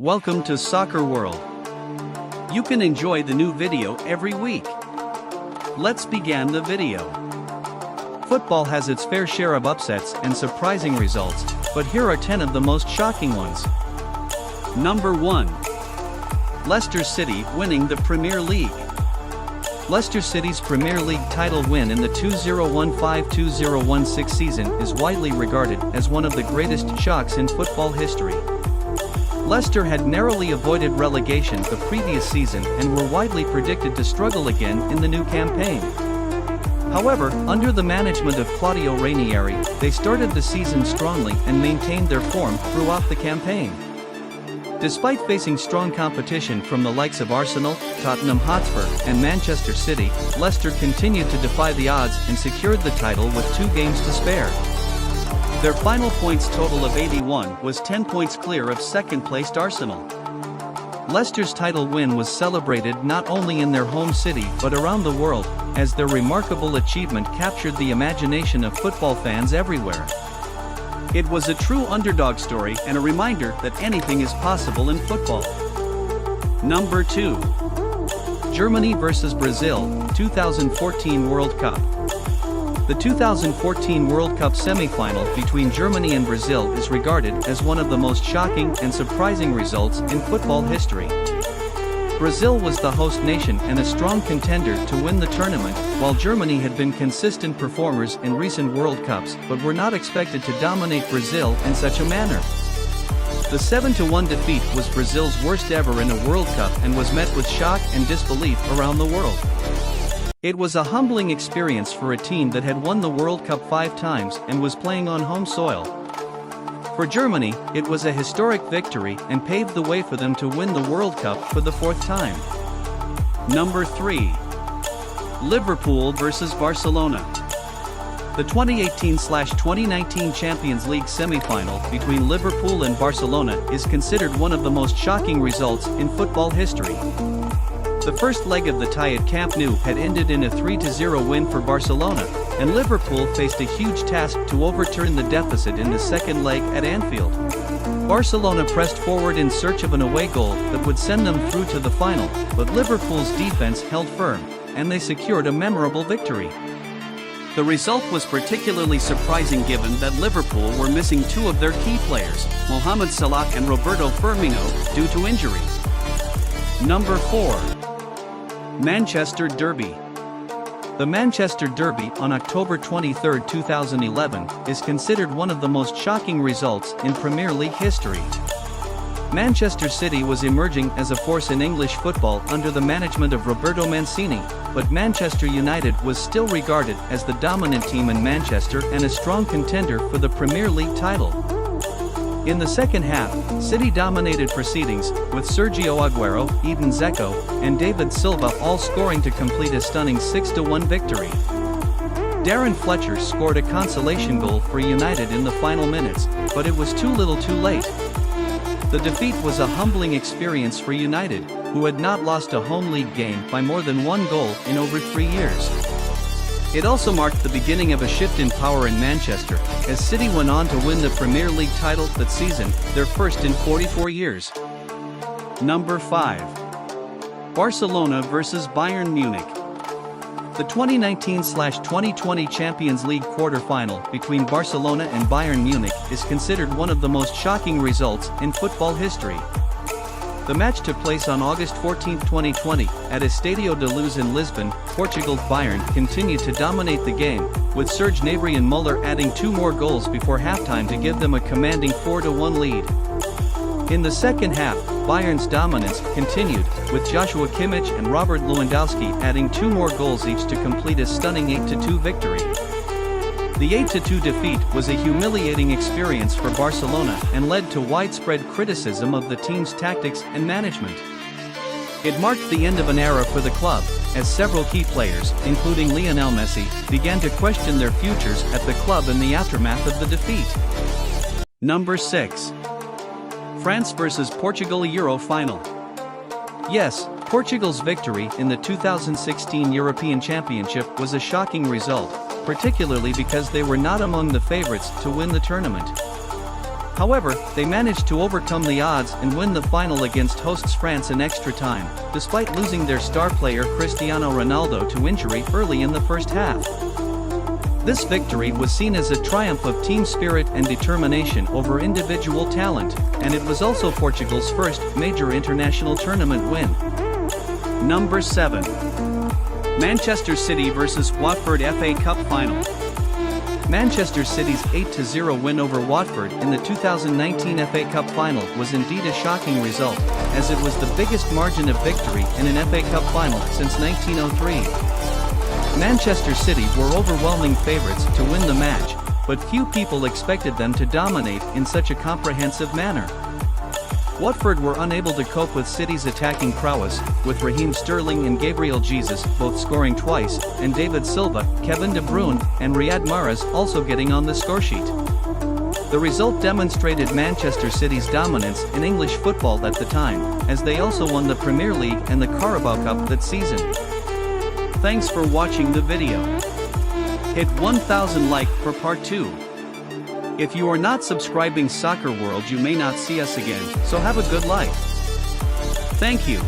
Welcome to Soccer World. You can enjoy the new video every week. Let's begin the video. Football has its fair share of upsets and surprising results, but here are 10 of the most shocking ones. Number 1. Leicester City winning the Premier League. Leicester City's Premier League title win in the 2015-2016 season is widely regarded as one of the greatest shocks in football history. Leicester had narrowly avoided relegation the previous season and were widely predicted to struggle again in the new campaign. However, under the management of Claudio Ranieri, they started the season strongly and maintained their form throughout the campaign. Despite facing strong competition from the likes of Arsenal, Tottenham Hotspur, and Manchester City, Leicester continued to defy the odds and secured the title with 2 games to spare. Their final points total of 81 was 10 points clear of second-placed Arsenal. Leicester's title win was celebrated not only in their home city but around the world, as their remarkable achievement captured the imagination of football fans everywhere. It was a true underdog story and a reminder that anything is possible in football. Number 2. Germany vs Brazil, 2014 World Cup. The 2014 World Cup semi-final between Germany and Brazil is regarded as one of the most shocking and surprising results in football history. Brazil was the host nation and a strong contender to win the tournament, while Germany had been consistent performers in recent World Cups but were not expected to dominate Brazil in such a manner. The 7-1 defeat was Brazil's worst ever in a World Cup and was met with shock and disbelief around the world. It was a humbling experience for a team that had won the World Cup 5 times and was playing on home soil. For Germany, it was a historic victory and paved the way for them to win the World Cup for the 4th time. Number 3. Liverpool vs Barcelona. The 2018-2019 Champions League semi-final between Liverpool and Barcelona is considered one of the most shocking results in football history. The first leg of the tie at Camp Nou had ended in a 3-0 win for Barcelona, and Liverpool faced a huge task to overturn the deficit in the second leg at Anfield. Barcelona pressed forward in search of an away goal that would send them through to the final, but Liverpool's defense held firm, and they secured a memorable victory. The result was particularly surprising given that Liverpool were missing 2 of their key players, Mohamed Salah and Roberto Firmino, due to injury. Number 4. Manchester Derby. The Manchester Derby on October 23, 2011, is considered one of the most shocking results in Premier League history. Manchester City was emerging as a force in English football under the management of Roberto Mancini, but Manchester United was still regarded as the dominant team in Manchester and a strong contender for the Premier League title. In the second half, City dominated proceedings, with Sergio Aguero, Edin Dzeko, and David Silva all scoring to complete a stunning 6-1 victory. Darren Fletcher scored a consolation goal for United in the final minutes, but it was too little too late. The defeat was a humbling experience for United, who had not lost a home league game by more than 1 goal in over 3 years. It also marked the beginning of a shift in power in Manchester, as City went on to win the Premier League title that season, their first in 44 years. Number 5. Barcelona vs Bayern Munich. The 2019-2020 Champions League quarter-final between Barcelona and Bayern Munich is considered one of the most shocking results in football history. The match took place on August 14, 2020, at Estadio da Luz in Lisbon, Portugal. Bayern continued to dominate the game, with Serge Gnabry and Müller adding 2 more goals before halftime to give them a commanding 4-1 lead. In the second half, Bayern's dominance continued, with Joshua Kimmich and Robert Lewandowski adding 2 more goals each to complete a stunning 8-2 victory. The 8-2 defeat was a humiliating experience for Barcelona and led to widespread criticism of the team's tactics and management. It marked the end of an era for the club, as several key players, including Lionel Messi, began to question their futures at the club in the aftermath of the defeat. Number 6. France vs Portugal Euro Final. Yes, Portugal's victory in the 2016 European Championship was a shocking result, particularly because they were not among the favorites to win the tournament. However, they managed to overcome the odds and win the final against hosts France in extra time, despite losing their star player Cristiano Ronaldo to injury early in the first half. This victory was seen as a triumph of team spirit and determination over individual talent, and it was also Portugal's first major international tournament win. Number 7. Manchester City vs Watford FA Cup Final. Manchester City's 8-0 win over Watford in the 2019 FA Cup Final was indeed a shocking result, as it was the biggest margin of victory in an FA Cup final since 1903. Manchester City were overwhelming favourites to win the match, but few people expected them to dominate in such a comprehensive manner. Watford were unable to cope with City's attacking prowess, with Raheem Sterling and Gabriel Jesus both scoring twice, and David Silva, Kevin De Bruyne, and Riyad Mahrez also getting on the scoresheet. The result demonstrated Manchester City's dominance in English football at the time, as they also won the Premier League and the Carabao Cup that season. Thanks for watching the video. Hit 1000 like for part 2. If you are not subscribing Soccer World, you may not see us again, so have a good life. Thank you.